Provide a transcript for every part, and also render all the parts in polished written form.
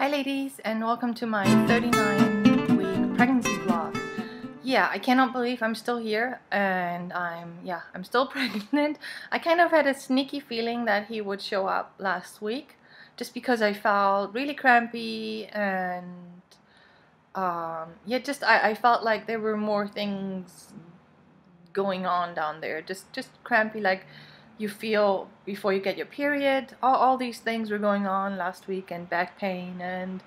Hi ladies, and welcome to my 39-week pregnancy vlog. Yeah, I cannot believe I'm still here and I'm still pregnant. I kind of had a sneaky feeling that he would show up last week just because I felt really crampy and I felt like there were more things going on down there. Just crampy, like you feel before you get your period. All these things were going on last week, and back pain and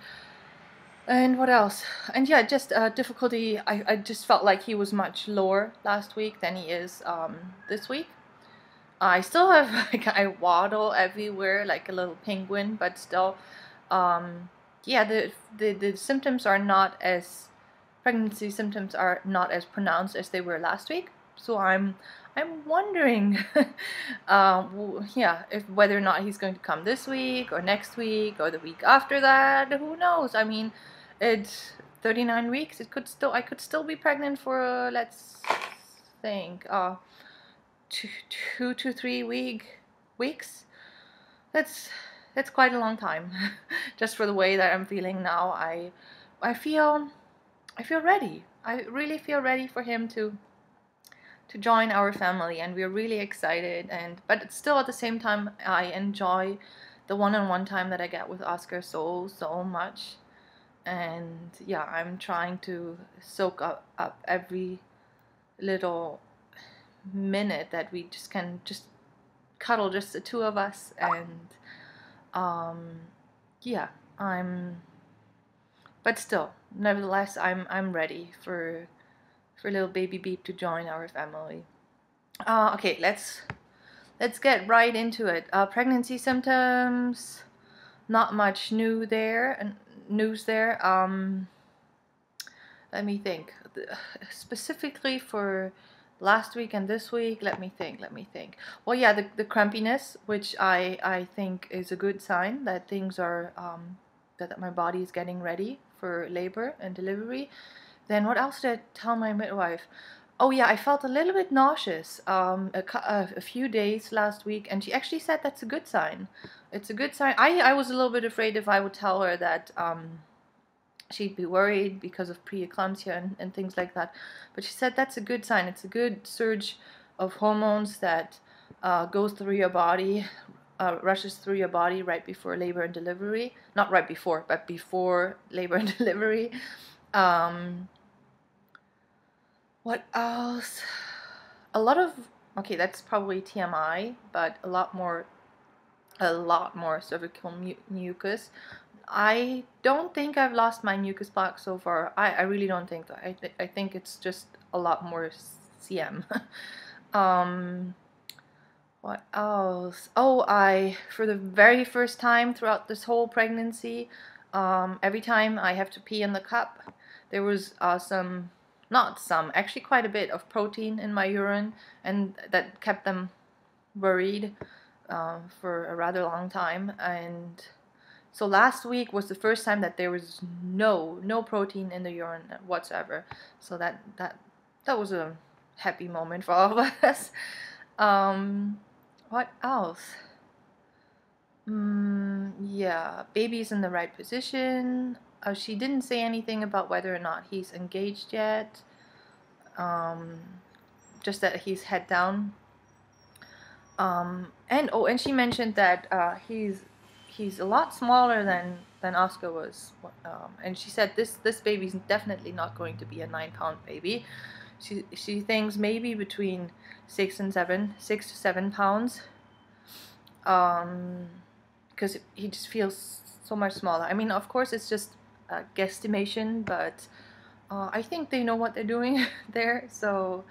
what else? And yeah, just difficulty. I just felt like he was much lower last week than he is this week. I still have like I waddle everywhere like a little penguin, but still, yeah, the symptoms are not as pregnancy symptoms are not as pronounced as they were last week. So I'm wondering, yeah, if whether or not he's going to come this week or next week or the week after that. Who knows? I mean, it's 39 weeks. I could still be pregnant for let's think, two to 3 weeks. That's quite a long time. Just for the way that I'm feeling now, I feel ready. I really feel ready for him to join our family, and we're really excited. But still, at the same time, I enjoy the one-on-one time that I get with Oscar so much. And yeah, I'm trying to soak up every little minute that we just can just cuddle, just the two of us. And yeah, but still, nevertheless, I'm ready for little baby Beep to join our family. Okay, let's get right into it. Pregnancy symptoms, not much news there. Let me think. Specifically for last week and this week, let me think. Well, yeah, the crampiness, which I think is a good sign that things are that my body is getting ready for labor and delivery. Then what else did I tell my midwife? Oh yeah, I felt a little bit nauseous a few days last week, and she actually said that's a good sign. It's a good sign. I was a little bit afraid if I would tell her that she'd be worried because of preeclampsia and things like that. But she said that's a good sign. It's a good surge of hormones that goes through your body, rushes through your body right before labor and delivery. Not right before, but before labor and delivery. What else? A lot of, okay, that's probably TMI, but a lot more cervical mucus. I don't think I've lost my mucus plaque so far. I really don't think so. I think it's just a lot more CM. What else? Oh, for the very first time throughout this whole pregnancy, every time I have to pee in the cup, there was actually quite a bit of protein in my urine, and that kept them worried for a rather long time. And so last week was the first time that there was no protein in the urine whatsoever. So that was a happy moment for all of us. What else? Yeah, baby's in the right position. She didn't say anything about whether or not he's engaged yet. Just that he's head down. And she mentioned that he's a lot smaller than Oscar was. And she said this baby's definitely not going to be a 9-pound baby. She thinks maybe between 6 to 7 pounds. Because he just feels so much smaller. I mean, of course, it's just a guesstimation, but I think they know what they're doing there. So,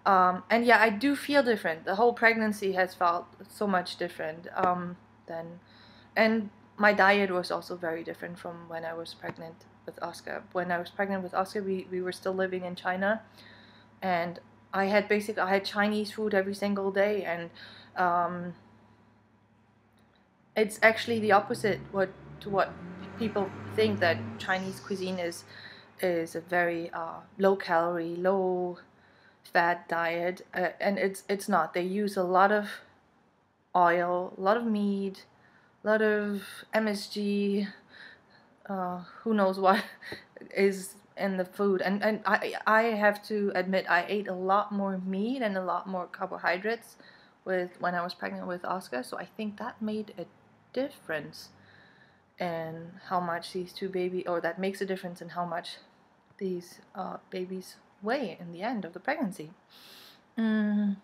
and yeah, I do feel different. The whole pregnancy has felt so much different and my diet was also very different from when I was pregnant with Oscar. When I was pregnant with Oscar, we were still living in China, and I had Chinese food every single day, and it's actually the opposite to what people think, that Chinese cuisine is a very low calorie, low fat diet, and it's not. They use a lot of oil, a lot of meat, a lot of MSG, who knows what is in the food. And I have to admit, I ate a lot more meat and a lot more carbohydrates when I was pregnant with Oscar, so I think that made a difference in how much these two babies, or that makes a difference in how much these babies weigh in the end of the pregnancy. And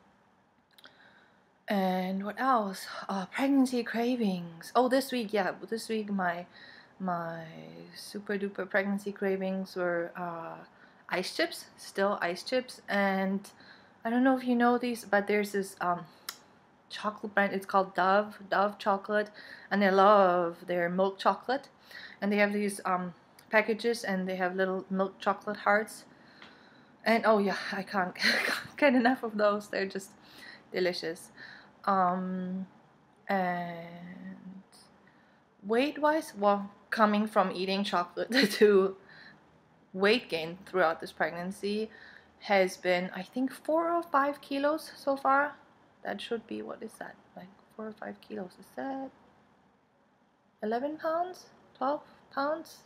what else? Pregnancy cravings. Oh, this week, yeah, this week my super duper pregnancy cravings were ice chips, still ice chips, and I don't know if you know these, but there's this chocolate brand. It's called Dove chocolate, and I love their milk chocolate, and they have these packages, and they have little milk chocolate hearts, and oh yeah, I can't get enough of those. They're just delicious. And weight wise, well, coming from eating chocolate to weight gain throughout this pregnancy has been, I think, 4 or 5 kilos so far. That should be, what is that, like 4 or 5 kilos? Is that 11 pounds, 12 pounds?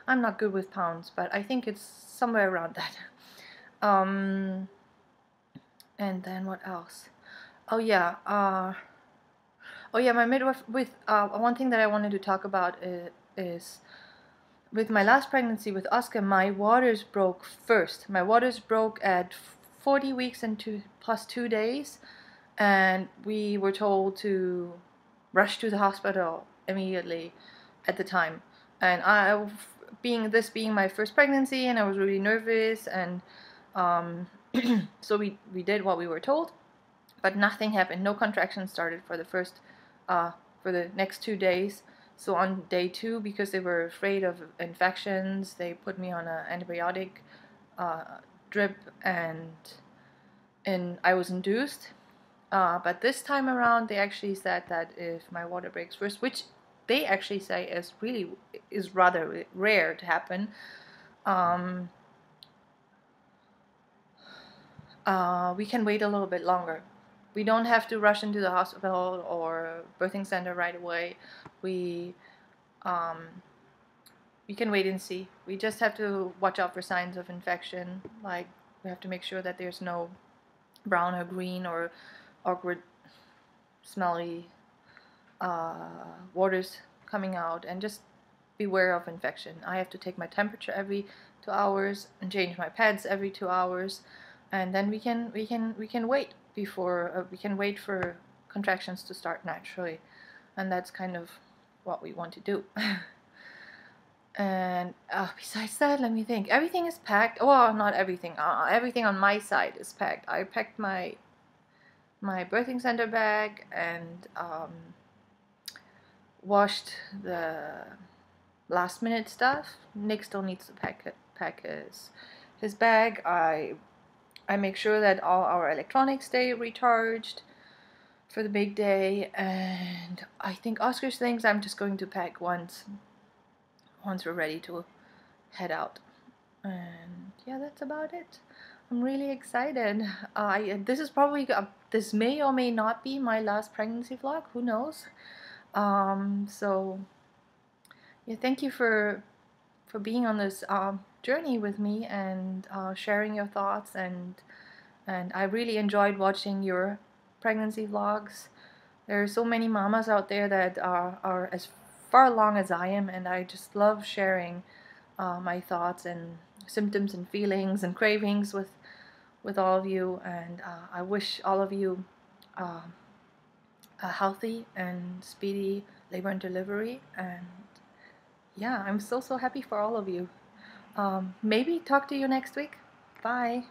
I'm not good with pounds, but I think it's somewhere around that. And then what else? Oh yeah, my midwife, with one thing that I wanted to talk about is with my last pregnancy with Oscar, my waters broke first. My waters broke at 40 weeks and plus 2 days, and we were told to rush to the hospital immediately at the time. And being my first pregnancy, and I was really nervous, and so we did what we were told, but nothing happened. No contractions started for the next 2 days. So on day 2, because they were afraid of infections, they put me on an antibiotic drip, and I was induced. But this time around, they actually said that if my water breaks first, which they actually say is rather rare to happen, we can wait a little bit longer. We don't have to rush into the hospital or birthing center right away. We can wait and see. We just have to watch out for signs of infection. Like, we have to make sure that there's no brown or green or awkward, smelly waters coming out, and just beware of infection. I have to take my temperature every 2 hours and change my pads every 2 hours, and then we can wait before we can wait for contractions to start naturally, and that's kind of what we want to do. And besides that, let me think. Everything is packed. Well, not everything. Everything on my side is packed. I packed my birthing center bag and washed the last minute stuff. Nick still needs to pack his bag. I make sure that all our electronics stay recharged for the big day, and I think Oscar's things I'm just going to pack once we're ready to head out. And yeah, that's about it. I'm really excited. This is probably this may or may not be my last pregnancy vlog. Who knows? So yeah, thank you for being on this journey with me, and sharing your thoughts, and I really enjoyed watching your pregnancy vlogs. There are so many mamas out there that are as far along as I am, and I just love sharing my thoughts and symptoms and feelings and cravings with all of you, and I wish all of you a healthy and speedy labor and delivery, and yeah, I'm so happy for all of you. Maybe talk to you next week. Bye.